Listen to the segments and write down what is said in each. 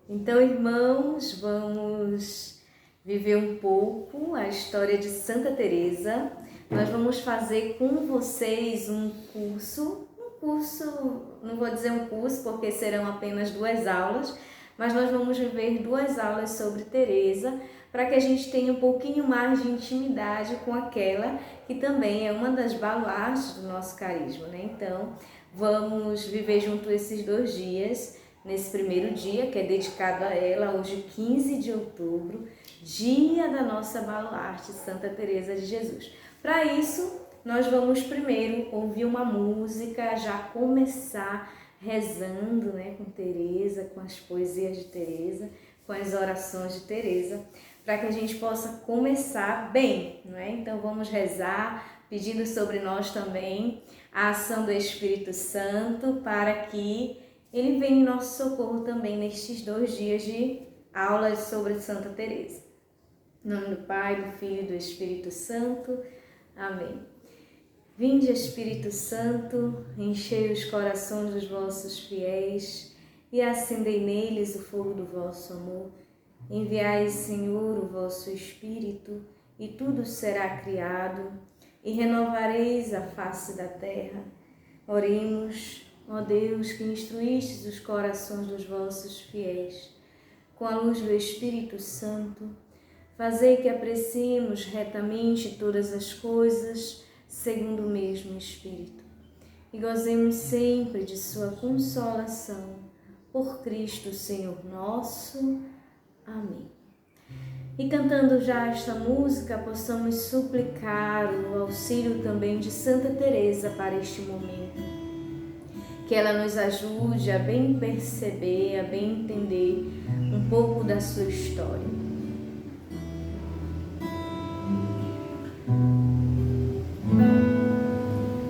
Então, irmãos, vamos viver um pouco a história de Santa Teresa. Nós vamos fazer com vocês um curso, não vou dizer um curso porque serão apenas 2 aulas, mas nós vamos viver 2 aulas sobre Teresa, para que a gente tenha um pouquinho mais de intimidade com aquela que também é uma das baluartes do nosso carisma, né? Então, vamos viver junto esses 2 dias. Nesse primeiro dia, que é dedicado a ela, hoje 15 de outubro, dia da nossa baluarte, Santa Teresa de Jesus. Para isso, nós vamos primeiro ouvir uma música, já começar rezando, né, com Teresa, com as poesias de Teresa, com as orações de Teresa, para que a gente possa começar bem, não é? Então vamos rezar, pedindo sobre nós também a ação do Espírito Santo, para que ele venha em nosso socorro também nestes 2 dias de aulas sobre Santa Teresa. Em nome do Pai, do Filho e do Espírito Santo. Amém. Vinde, Espírito Santo, enchei os corações dos vossos fiéis e acendei neles o fogo do vosso amor. Enviai, Senhor, o vosso Espírito, e tudo será criado, e renovareis a face da terra. Oremos, ó Deus, que instruístes os corações dos vossos fiéis, com a luz do Espírito Santo, fazei que apreciemos retamente todas as coisas, segundo o mesmo Espírito, e gozemos sempre de sua consolação, por Cristo Senhor nosso. Amém. E cantando já esta música, possamos suplicar o auxílio também de Santa Teresa para este momento. Que ela nos ajude a bem perceber, a bem entender um pouco da sua história.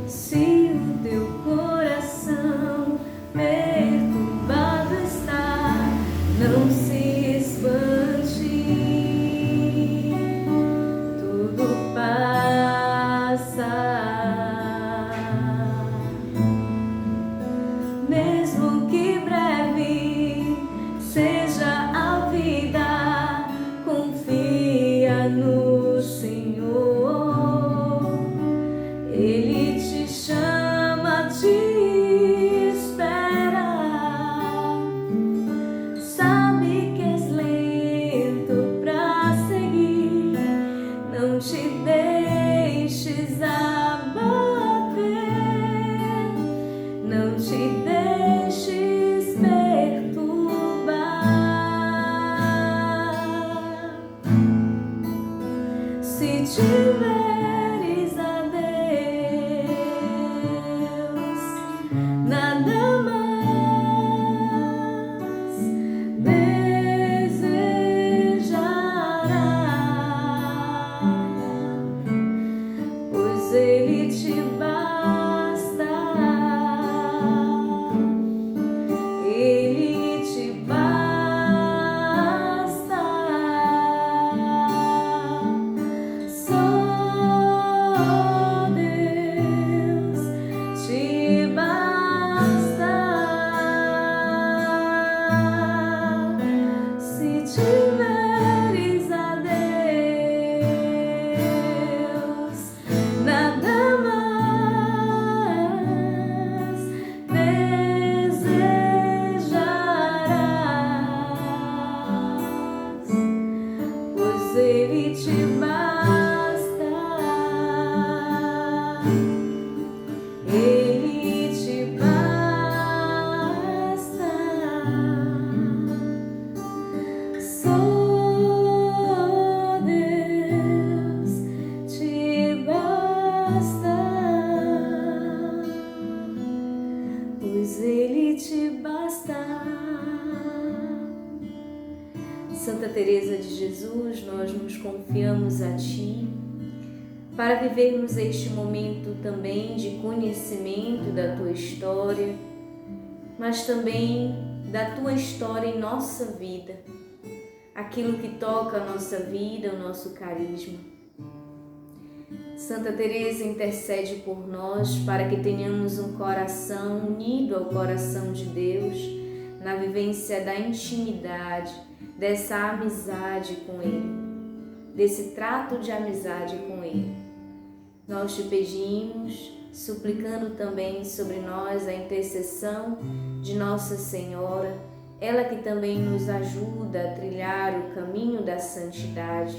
Se o teu coração perturbado está, não se espante, tudo passa. Mesmo que breve seja a vida, confia no Senhor. Ele te chama, te espera. Sabe que és lento pra seguir, não te deixes abater, não te deixes perturbar. Se tiveres a Deus, nada mais desejará, pois Ele te basta, Ele te basta. Só Deus te basta. Se tiveres a Deus, nada mais desejarás, pois Ele te basta, Ele te basta. Só Deus te basta, pois Ele te basta. Santa Teresa de Jesus, nós nos confiamos a Ti para vivermos este momento também de conhecimento da Tua história, mas também da Tua história em nossa vida, aquilo que toca a nossa vida, o nosso carisma. Santa Teresa intercede por nós para que tenhamos um coração unido ao coração de Deus, na vivência da intimidade, dessa amizade com Ele, desse trato de amizade com Ele. Nós te pedimos, suplicando também sobre nós a intercessão de Nossa Senhora, ela que também nos ajuda a trilhar o caminho da santidade.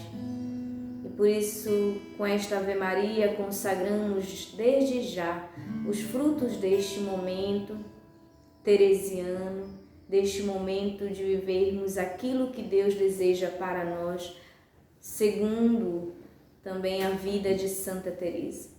E por isso, com esta Ave Maria, consagramos desde já os frutos deste momento teresiano, deste momento de vivermos aquilo que Deus deseja para nós, segundo também a vida de Santa Teresa.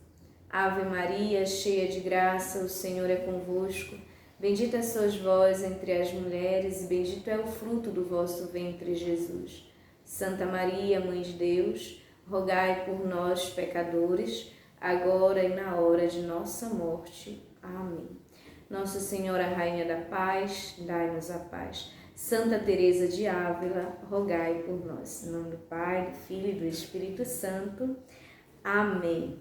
Ave Maria, cheia de graça, o Senhor é convosco. Bendita sois vós entre as mulheres, e bendito é o fruto do vosso ventre, Jesus. Santa Maria, Mãe de Deus, rogai por nós, pecadores, agora e na hora de nossa morte. Amém. Nossa Senhora, Rainha da Paz, dai-nos a paz. Santa Teresa de Ávila, rogai por nós. Em nome do Pai, do Filho e do Espírito Santo. Amém.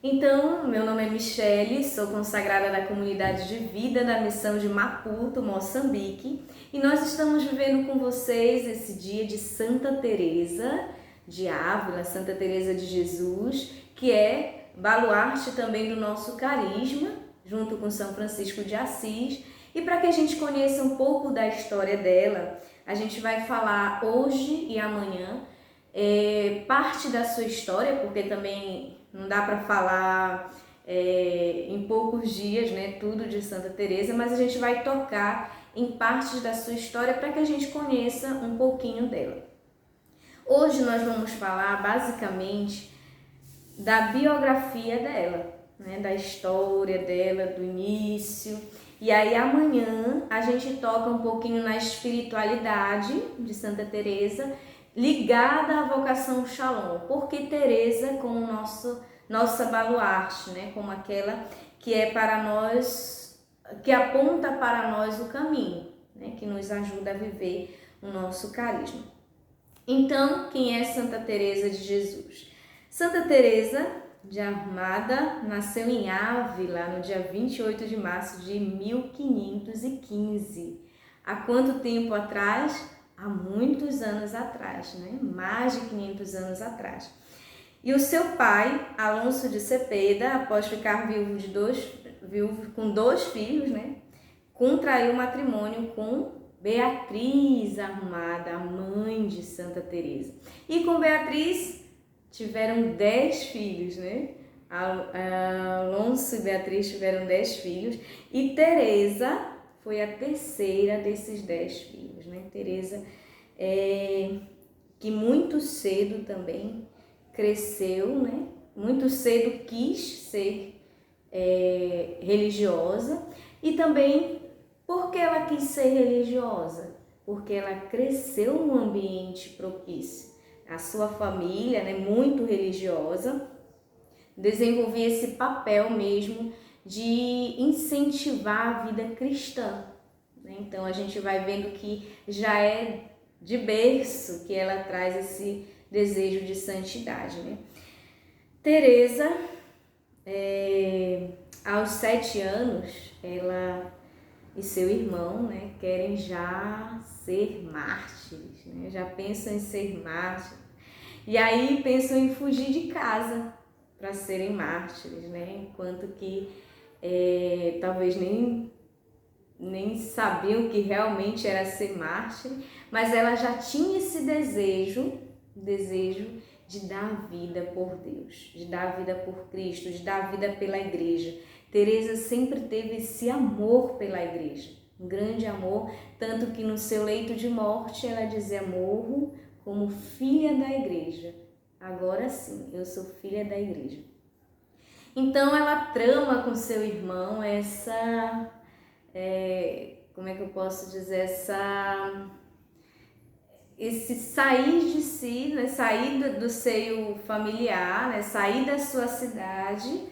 Então, meu nome é Michele, sou consagrada da comunidade de vida da missão de Maputo, Moçambique, e nós estamos vivendo com vocês esse dia de Santa Teresa de Ávila, Santa Teresa de Jesus, que é baluarte também do nosso carisma, junto com São Francisco de Assis. E para que a gente conheça um pouco da história dela, a gente vai falar hoje e amanhã parte da sua história, porque também não dá para falar em poucos dias, né, tudo de Santa Teresa, mas a gente vai tocar em partes da sua história para que a gente conheça um pouquinho dela. Hoje nós vamos falar basicamente da biografia dela, né, da história dela, do início. E aí amanhã a gente toca um pouquinho na espiritualidade de Santa Teresa, ligada à vocação Shalom, porque Teresa como nossa baluarte, né, como aquela que é para nós, que aponta para nós o caminho, né, que nos ajuda a viver o nosso carisma. Então, quem é Santa Teresa de Jesus? Santa Teresa de Armada nasceu em Ávila no dia 28 de março de 1515. Há quanto tempo atrás? Há muitos anos atrás, né? Mais de 500 anos atrás. E o seu pai, Alonso de Cepeda, após ficar viúvo com 2 filhos, né, contraiu matrimônio com Beatriz Armada, a mãe de Santa Teresa. E com Beatriz tiveram 10 filhos, né? Alonso e Beatriz tiveram 10 filhos e Teresa foi a terceira desses 10 filhos, né? Teresa, que muito cedo também cresceu, né? Muito cedo quis ser religiosa. E também, por que ela quis ser religiosa? Porque ela cresceu num ambiente propício. A sua família, né, muito religiosa, desenvolvia esse papel mesmo de incentivar a vida cristã, né? Então a gente vai vendo que já é de berço que ela traz esse desejo de santidade, né? Teresa, aos 7 anos, ela e seu irmão, né, querem já ser mártires, né? Já pensam em ser mártires. E aí pensam em fugir de casa para serem mártires, né? Enquanto que talvez nem sabiam que realmente era ser mártir, mas ela já tinha esse desejo de dar vida por Deus, de dar vida por Cristo, de dar vida pela igreja. Teresa sempre teve esse amor pela igreja, um grande amor, tanto que no seu leito de morte ela dizia: morro como filha da igreja. Agora sim, eu sou filha da igreja. Então ela trama com seu irmão essa, como é que eu posso dizer, esse sair de si, né? Sair do seio familiar, né? Sair da sua cidade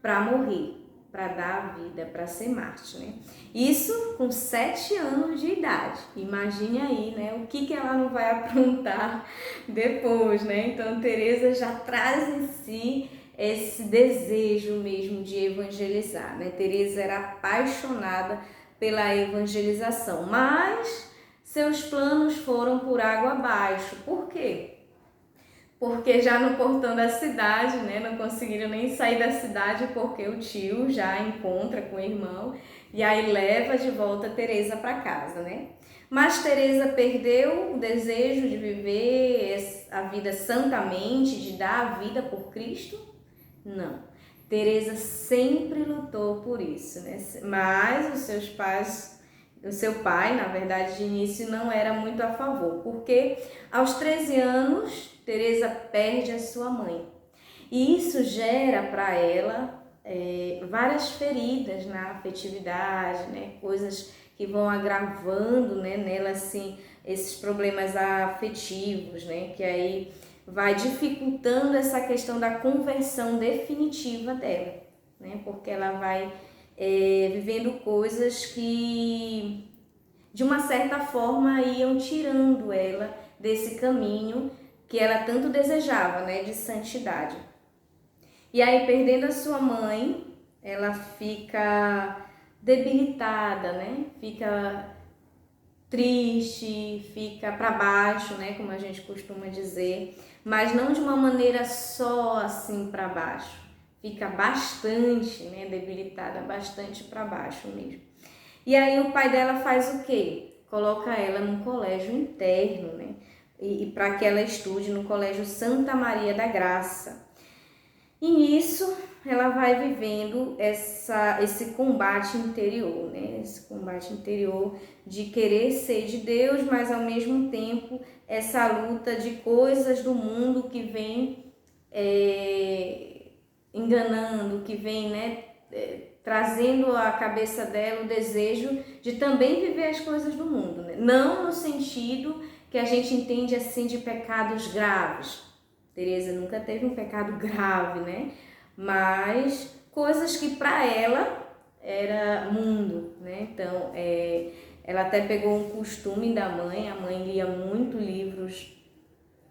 para morrer, para dar a vida, para ser mártir, né? Isso com 7 anos de idade. Imagine aí, né? O que ela não vai aprontar depois, né? Então Teresa já traz em si esse desejo mesmo de evangelizar, né? Teresa era apaixonada pela evangelização, mas seus planos foram por água abaixo. Por quê? Porque já no portão da cidade, né, não conseguiram nem sair da cidade porque o tio já encontra com o irmão e aí leva de volta Teresa para casa, né? Mas Teresa perdeu o desejo de viver a vida santamente, de dar a vida por Cristo? Não. Teresa sempre lutou por isso, né? Mas os seus pais, o seu pai, na verdade, de início não era muito a favor, porque aos 13 anos Teresa perde a sua mãe. E isso gera para ela várias feridas na afetividade, né? Coisas que vão agravando, né, nela assim, esses problemas afetivos, né? Que aí vai dificultando essa questão da conversão definitiva dela, né? Porque ela vai vivendo coisas que, de uma certa forma, iam tirando ela desse caminho que ela tanto desejava, né? De santidade. E aí, perdendo a sua mãe, ela fica debilitada, né? Fica triste, fica para baixo, né? Como a gente costuma dizer, mas não de uma maneira só assim para baixo. Fica bastante, né? Debilitada, bastante para baixo mesmo. E aí o pai dela faz o quê? Coloca ela num colégio interno, né? E para que ela estude no Colégio Santa Maria da Graça. E nisso ela vai vivendo esse combate interior, né? Esse combate interior de querer ser de Deus, mas ao mesmo tempo essa luta de coisas do mundo que vem enganando, que vem, né, trazendo à cabeça dela o desejo de também viver as coisas do mundo, né? Não no sentido que a gente entende assim de pecados graves. Teresa nunca teve um pecado grave, né? Mas coisas que para ela era mundo, né? Então, ela até pegou um costume da mãe, a mãe lia muito livros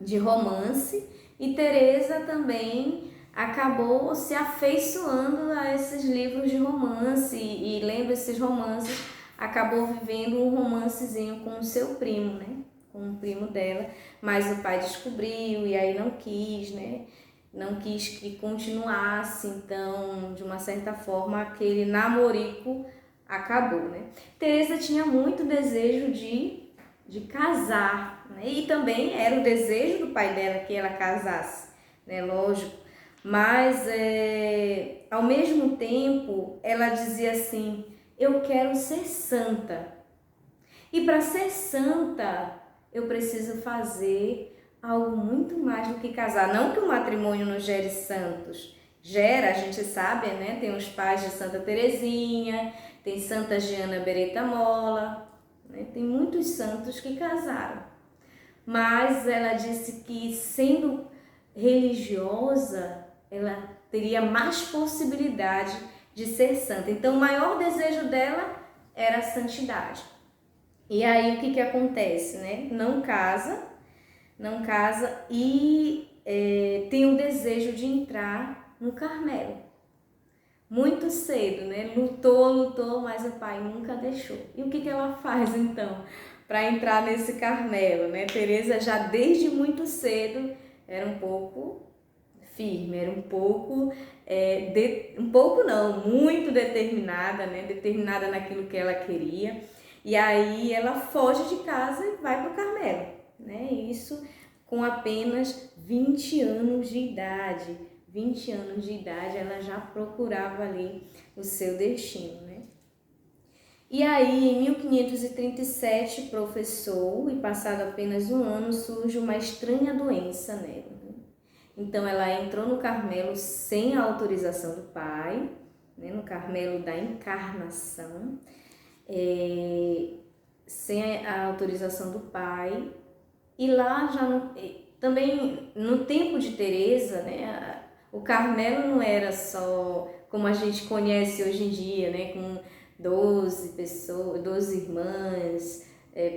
de romance e Teresa também acabou se afeiçoando a esses livros de romance e lendo esses romances, acabou vivendo um romancezinho com o seu primo, né? Com o primo dela, mas o pai descobriu e aí não quis, né? Não quis que continuasse, então, de uma certa forma, aquele namorico acabou, né? Teresa tinha muito desejo de casar, né? E também era o desejo do pai dela que ela casasse, né? Lógico, mas ao mesmo tempo ela dizia assim: eu quero ser santa, e para ser santa eu preciso fazer algo muito mais do que casar. Não que o matrimônio não gere santos, gera, a gente sabe, né? Tem os pais de Santa Teresinha, tem Santa Giana Beretta Molla, né? Tem muitos santos que casaram. Mas ela disse que, sendo religiosa, ela teria mais possibilidade de ser santa. Então, o maior desejo dela era a santidade. E aí, o que acontece, né? Não casa e tem o desejo de entrar no Carmelo. Muito cedo, né? Lutou, mas o pai nunca deixou. E o que ela faz, então, para entrar nesse Carmelo, né? Teresa já desde muito cedo era um pouco firme, era um pouco, muito determinada, né? Determinada naquilo que ela queria. E aí ela foge de casa e vai para o Carmelo, né? Isso com apenas 20 anos de idade. 20 anos de idade ela já procurava ali o seu destino, né? E aí, em 1537, professou e passado apenas um ano, surge uma estranha doença nela. Né? Então, ela entrou no Carmelo sem a autorização do pai, né? No Carmelo da Encarnação, sem a autorização do pai. E lá já também no tempo de Teresa, né? O Carmelo não era só como a gente conhece hoje em dia, né? Com 12 pessoas, 12 irmãs,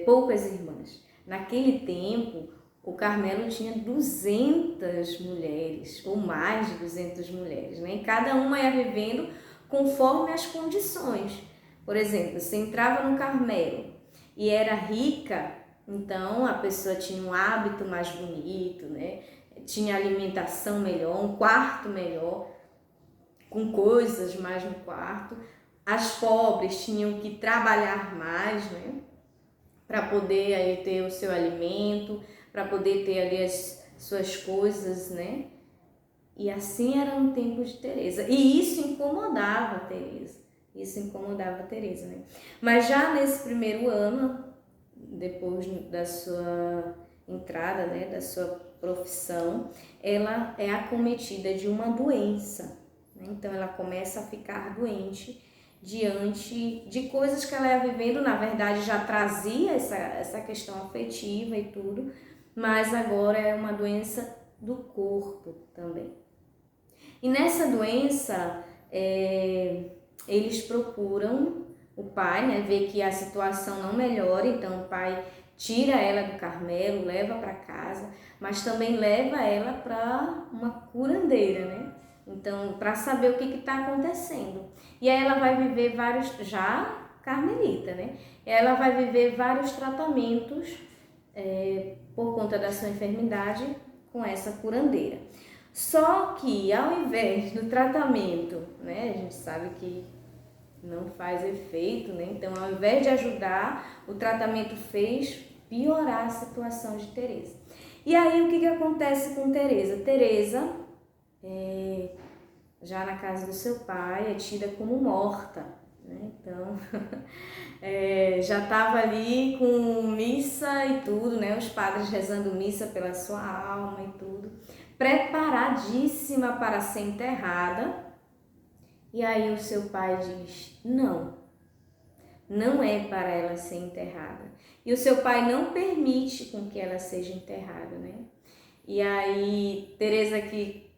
poucas irmãs. Naquele tempo, o Carmelo tinha 200 mulheres, ou mais de 200 mulheres, né? E cada uma ia vivendo conforme as condições. Por exemplo, se entrava no Carmelo e era rica, então a pessoa tinha um hábito mais bonito, né? Tinha alimentação melhor, um quarto melhor, com coisas mais no quarto. As pobres tinham que trabalhar mais, né? Para poder aí ter o seu alimento, para poder ter ali as suas coisas, né? E assim era no tempo de Teresa. E isso incomodava a Teresa. Isso incomodava a Teresa, né? Mas já nesse primeiro ano, depois da sua entrada, né, da sua profissão, ela é acometida de uma doença, né? Então ela começa a ficar doente diante de coisas que ela ia vivendo. Na verdade já trazia essa questão afetiva e tudo, mas agora é uma doença do corpo também. E nessa doença, eles procuram o pai, né, vê que a situação não melhora, então o pai tira ela do Carmelo, leva para casa, mas também leva ela para uma curandeira, né? Então, para saber o que está acontecendo. E aí ela vai viver vários, já carmelita, né? Ela vai viver vários tratamentos por conta da sua enfermidade com essa curandeira. Só que ao invés do tratamento, né, a gente sabe que não faz efeito, né? Então, ao invés de ajudar, o tratamento fez piorar a situação de Teresa. E aí, o que acontece com Teresa? Teresa, já na casa do seu pai, é tida como morta, né? Então, já estava ali com missa e tudo, né? Os padres rezando missa pela sua alma e tudo, preparadíssima para ser enterrada. E aí o seu pai diz, não é para ela ser enterrada. E o seu pai não permite com que ela seja enterrada, né? E aí Teresa, que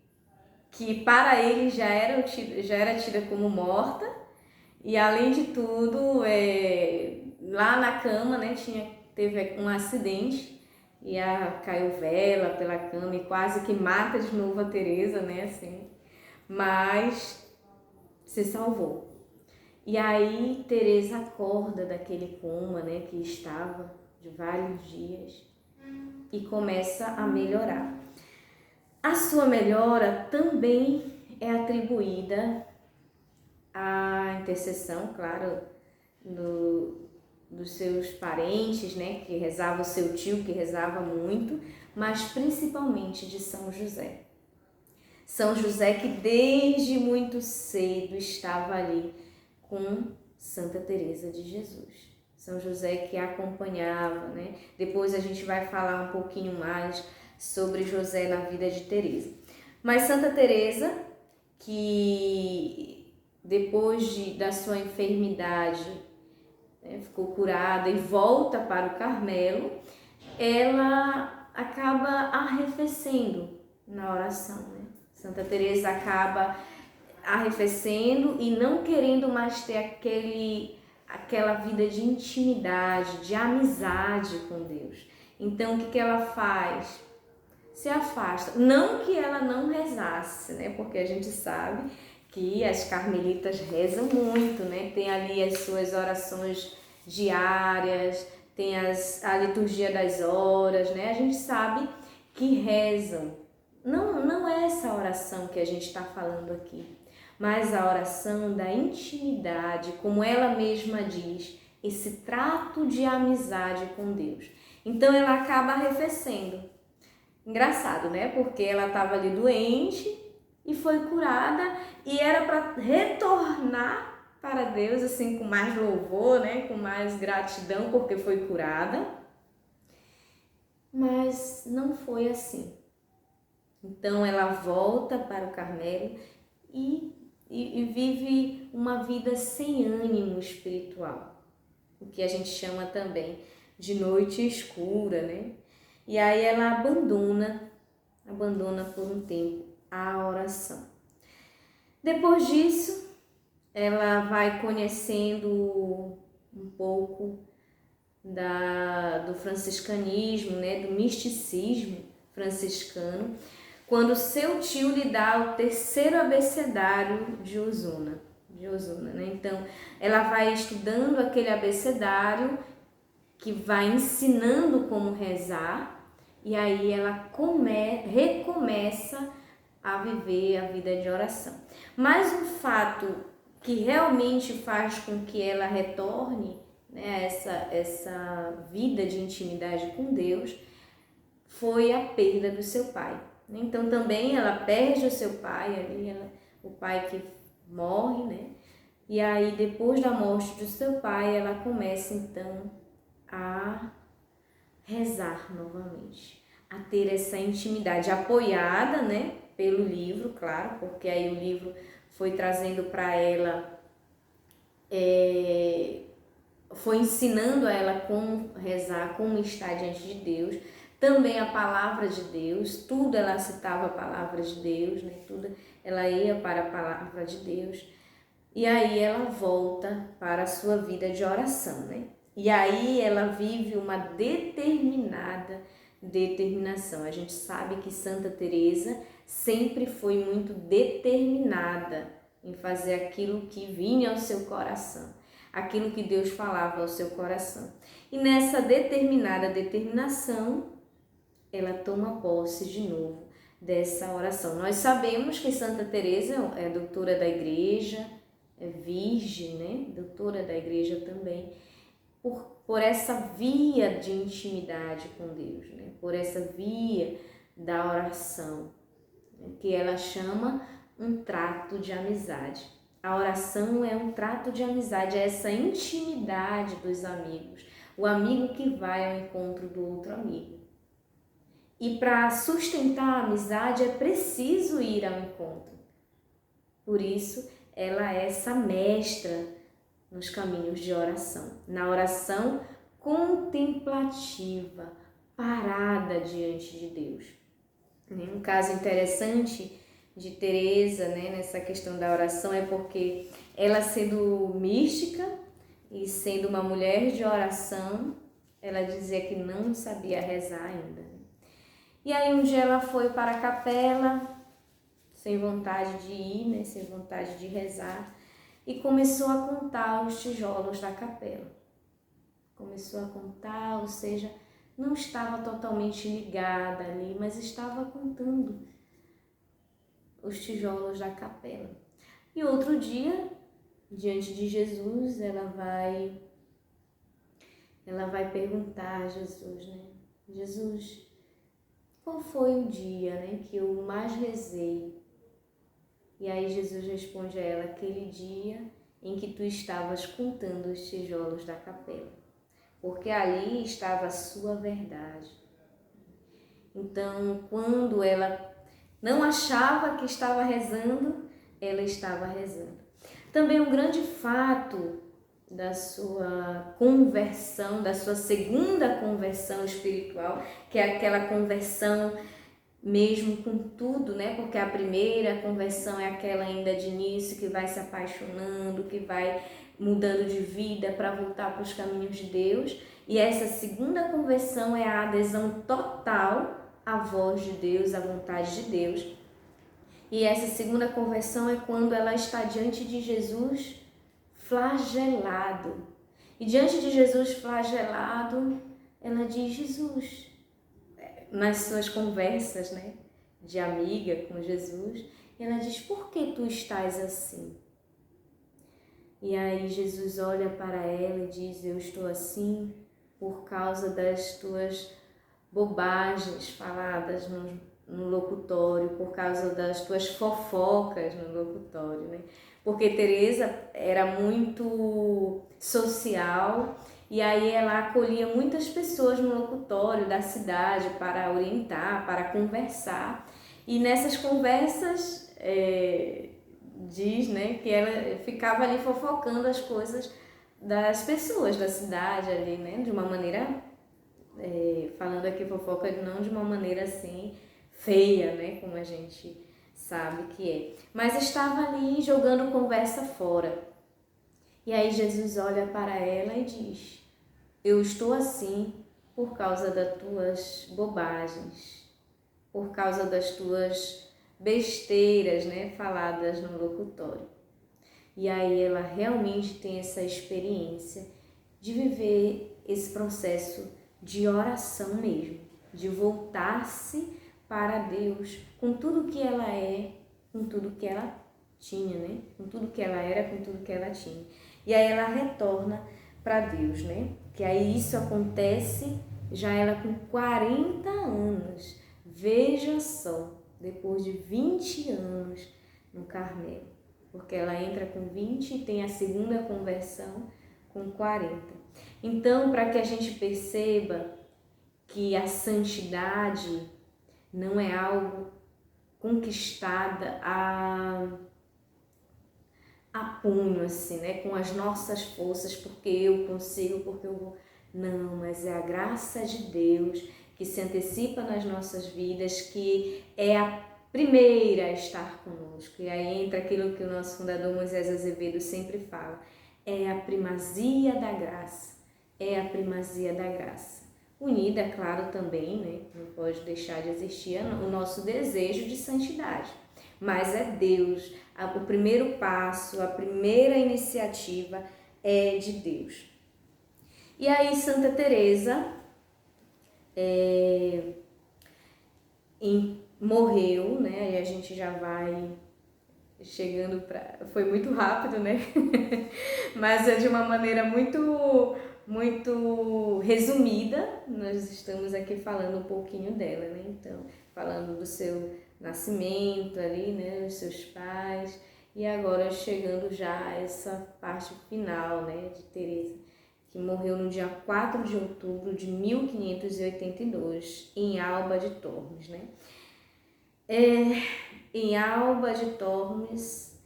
para ele já era tida como morta, e além de tudo, lá na cama, né, teve um acidente, e caiu vela pela cama e quase que mata de novo a Teresa, né, assim, mas se salvou. E aí Teresa acorda daquele coma, né, que estava de vários dias e começa a melhorar. A sua melhora também é atribuída à intercessão, claro, dos seus parentes, né, que rezava, o seu tio que rezava muito, mas principalmente de São José. São José que desde muito cedo estava ali com Santa Teresa de Jesus. São José que acompanhava, né? Depois a gente vai falar um pouquinho mais sobre José na vida de Teresa. Mas Santa Teresa, que depois da sua enfermidade, né, ficou curada e volta para o Carmelo, ela acaba arrefecendo na oração, né? Santa Teresa acaba arrefecendo e não querendo mais ter aquela vida de intimidade, de amizade com Deus. Então, o que ela faz? Se afasta. Não que ela não rezasse, né? Porque a gente sabe que as carmelitas rezam muito, né? Tem ali as suas orações diárias, tem a liturgia das horas, né? A gente sabe que rezam. Não é essa oração que a gente está falando aqui, mas a oração da intimidade, como ela mesma diz, esse trato de amizade com Deus. Então ela acaba arrefecendo. Engraçado, né? Porque ela estava ali doente e foi curada e era para retornar para Deus assim com mais louvor, né? Com mais gratidão porque foi curada. Mas não foi assim. Então ela volta para o Carmelo e vive uma vida sem ânimo espiritual, o que a gente chama também de noite escura, né? E aí ela abandona por um tempo a oração. Depois disso, ela vai conhecendo um pouco do franciscanismo, né? Do misticismo franciscano, quando seu tio lhe dá o terceiro abecedário de Osuna. de Osuna, né? Então, ela vai estudando aquele abecedário que vai ensinando como rezar, e aí ela recomeça a viver a vida de oração. Mas um fato que realmente faz com que ela retorne, né, essa vida de intimidade com Deus foi a perda do seu pai. Então também ela perde o seu pai ali, o pai que morre, né? E aí depois da morte do seu pai, ela começa então a rezar novamente, a ter essa intimidade apoiada, né, pelo livro, claro, porque aí o livro foi trazendo para ela, foi ensinando a ela como rezar, como estar diante de Deus, também a palavra de Deus, tudo ela citava a palavra de Deus, né, tudo ela ia para a palavra de Deus, e aí ela volta para a sua vida de oração, né? E aí ela vive uma determinada determinação. A gente sabe que Santa Teresa sempre foi muito determinada em fazer aquilo que vinha ao seu coração, aquilo que Deus falava ao seu coração. E nessa determinada determinação, ela toma posse de novo dessa oração. Nós sabemos que Santa Teresa é doutora da Igreja, é virgem, né? Doutora da Igreja também, por essa via de intimidade com Deus, né? Por essa via da oração, né? Que ela chama um trato de amizade. A oração é um trato de amizade, é essa intimidade dos amigos, o amigo que vai ao encontro do outro amigo. E para sustentar a amizade é preciso ir ao encontro. Por isso, ela é essa mestra nos caminhos de oração, na oração contemplativa, parada diante de Deus. Um caso interessante de Teresa, né, nessa questão da oração é porque ela, sendo mística e sendo uma mulher de oração, ela dizia que não sabia rezar ainda. E aí um dia ela foi para a capela, sem vontade de ir, né, sem vontade de rezar, e começou a contar os tijolos da capela. Começou a contar, ou seja, não estava totalmente ligada ali, mas estava contando os tijolos da capela. E outro dia, diante de Jesus, ela vai perguntar a Jesus, né? Jesus, qual foi o dia, né, que eu mais rezei? E aí Jesus responde a ela, aquele dia em que tu estavas contando os tijolos da capela, porque ali estava a sua verdade. Então, quando ela não achava que estava rezando, ela estava rezando. Também um grande fato da sua conversão, da sua segunda conversão espiritual, que é aquela conversão mesmo com tudo, né? Porque a primeira conversão é aquela ainda de início, que vai se apaixonando, que vai mudando de vida para voltar para os caminhos de Deus. E essa segunda conversão é a adesão total à voz de Deus, à vontade de Deus. E essa segunda conversão é quando ela está diante de Jesus flagelado. E diante de Jesus flagelado, ela diz, Jesus, nas suas conversas, né, de amiga com Jesus, ela diz, por que tu estás assim? E aí Jesus olha para ela e diz, eu estou assim por causa das tuas bobagens faladas no locutório, por causa das tuas fofocas no locutório, né? Porque Teresa era muito social e aí ela acolhia muitas pessoas no locutório da cidade para orientar, para conversar. E nessas conversas diz, né, que ela ficava ali fofocando as coisas das pessoas da cidade ali, né, de uma maneira, falando aqui fofoca não de uma maneira assim feia, né, como a gente sabe que é, mas estava ali jogando conversa fora. E aí Jesus olha para ela e diz, eu estou assim por causa das tuas bobagens, por causa das tuas besteiras, né, faladas no locutório. E aí ela realmente tem essa experiência de viver esse processo de oração mesmo, de voltar-se para Deus com tudo que ela é, com tudo que ela tinha, né? Com tudo que ela era, com tudo que ela tinha. E aí ela retorna para Deus, né? Que aí isso acontece já ela com 40 anos. Veja só, depois de 20 anos no Carmelo. Porque ela entra com 20 e tem a segunda conversão com 40. Então, para que a gente perceba que a santidade não é algo conquistada a punho, assim, né? Com as nossas forças, porque eu consigo, porque eu vou. Não, mas é a graça de Deus que se antecipa nas nossas vidas, que é a primeira a estar conosco. E aí entra aquilo que o nosso fundador Moisés Azevedo sempre fala, é a primazia da graça, é a primazia da graça. Unida, claro, também, né? Não pode deixar de existir o nosso desejo de santidade, mas é Deus, o primeiro passo, a primeira iniciativa é de Deus. E aí Santa Teresa morreu, né? Aí a gente já vai chegando para... Foi muito rápido, né? Mas é de uma maneira muito resumida. Nós estamos aqui falando um pouquinho dela, né? Então, falando do seu nascimento ali, né? Os seus pais. E agora chegando já a essa parte final, né? De Teresa, que morreu no dia 4 de outubro de 1582, em Alba de Tormes, né? Em Alba de Tormes.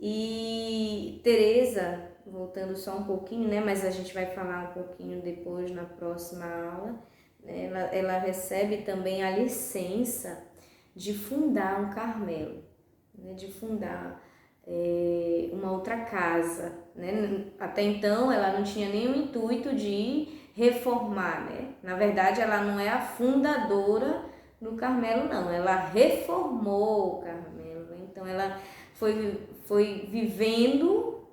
E Teresa, voltando só um pouquinho, né? Mas a gente vai falar um pouquinho depois na próxima aula, né? Ela recebe também a licença de fundar um Carmelo, né? De fundar uma outra casa, né? Até então ela não tinha nenhum intuito de reformar, né? Na verdade ela não é a fundadora do Carmelo, não, ela reformou o Carmelo, né? Então ela foi vivendo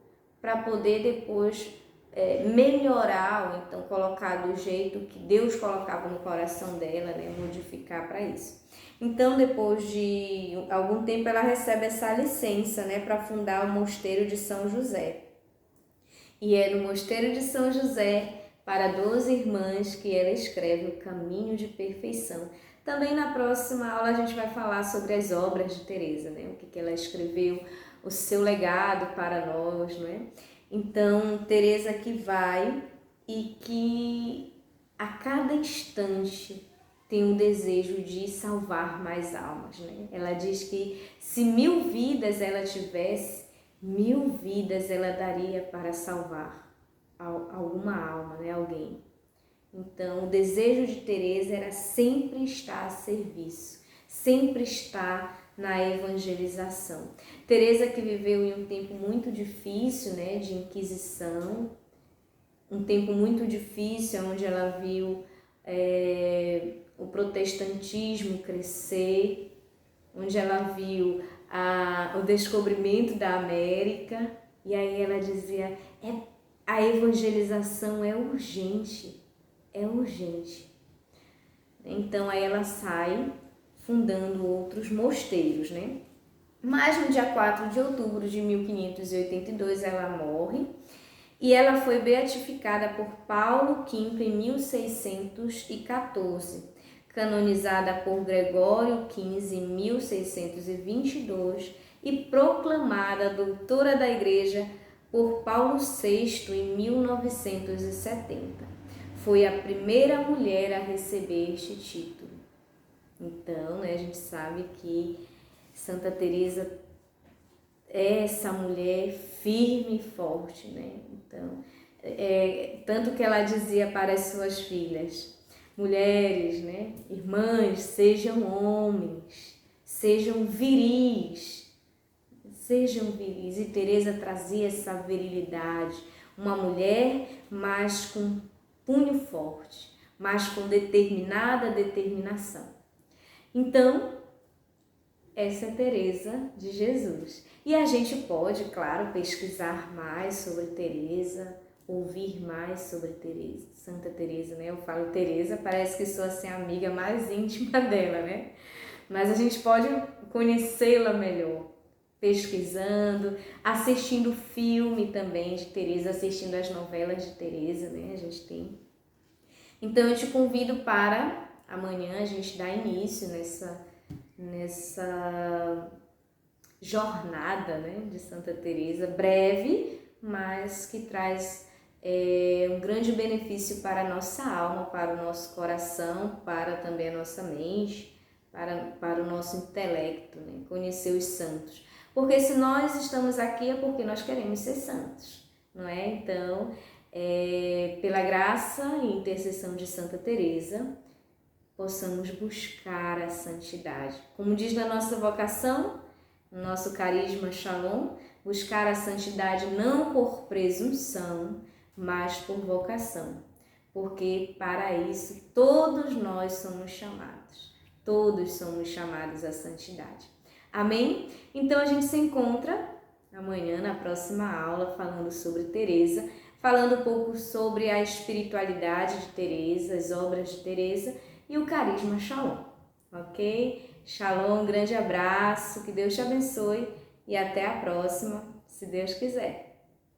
para poder depois melhorar, ou então colocar do jeito que Deus colocava no coração dela, né? Modificar para isso. Então, depois de algum tempo, ela recebe essa licença, né, para fundar o Mosteiro de São José. E é no Mosteiro de São José, para 12 irmãs, que ela escreve o Caminho de Perfeição. Também na próxima aula a gente vai falar sobre as obras de Teresa, né, o que ela escreveu, o seu legado para nós, né? Então, Teresa que vai e que a cada instante tem um desejo de salvar mais almas, né? Ela diz que se 1000 vidas ela tivesse, 1000 vidas ela daria para salvar alguma alma, né? Alguém. Então, o desejo de Teresa era sempre estar a serviço, sempre estar na evangelização. Teresa que viveu em um tempo muito difícil, né? De Inquisição, um tempo muito difícil, onde ela viu o protestantismo crescer, onde ela viu o descobrimento da América, e aí ela dizia, a evangelização é urgente, é urgente. Então aí ela sai fundando outros mosteiros, né? Mas no dia 4 de outubro de 1582 ela morre, e ela foi beatificada por Paulo V em 1614, canonizada por Gregório XV em 1622 e proclamada doutora da Igreja por Paulo VI em 1970. Foi a primeira mulher a receber este título. Então, né, a gente sabe que Santa Teresa é essa mulher firme e forte, né? Então, tanto que ela dizia para as suas filhas, mulheres, né? Irmãs, sejam homens, sejam viris, e Teresa trazia essa virilidade, uma mulher, mas com punho forte, mas com determinada determinação. Então, essa é Teresa de Jesus. E a gente pode, claro, pesquisar mais sobre Teresa, ouvir mais sobre Teresa, Santa Teresa, né? Eu falo Teresa, parece que sou assim a amiga mais íntima dela, né? Mas a gente pode conhecê-la melhor, pesquisando, assistindo filme também de Teresa, assistindo as novelas de Teresa, né? A gente tem. Então eu te convido para amanhã a gente dar início nessa jornada, né, de Santa Teresa, breve, mas que traz um grande benefício para a nossa alma, para o nosso coração, para também a nossa mente, para o nosso intelecto, né, conhecer os santos. Porque se nós estamos aqui é porque nós queremos ser santos, não é? Então, pela graça e intercessão de Santa Teresa, possamos buscar a santidade. Como diz na nossa vocação, no nosso carisma Shalom, buscar a santidade não por presunção, mas por vocação. Porque para isso todos nós somos chamados. Todos somos chamados à santidade. Amém? Então a gente se encontra amanhã na próxima aula falando sobre Teresa, falando um pouco sobre a espiritualidade de Teresa, as obras de Teresa e o carisma Shalom, ok? Shalom, um grande abraço, que Deus te abençoe e até a próxima, se Deus quiser.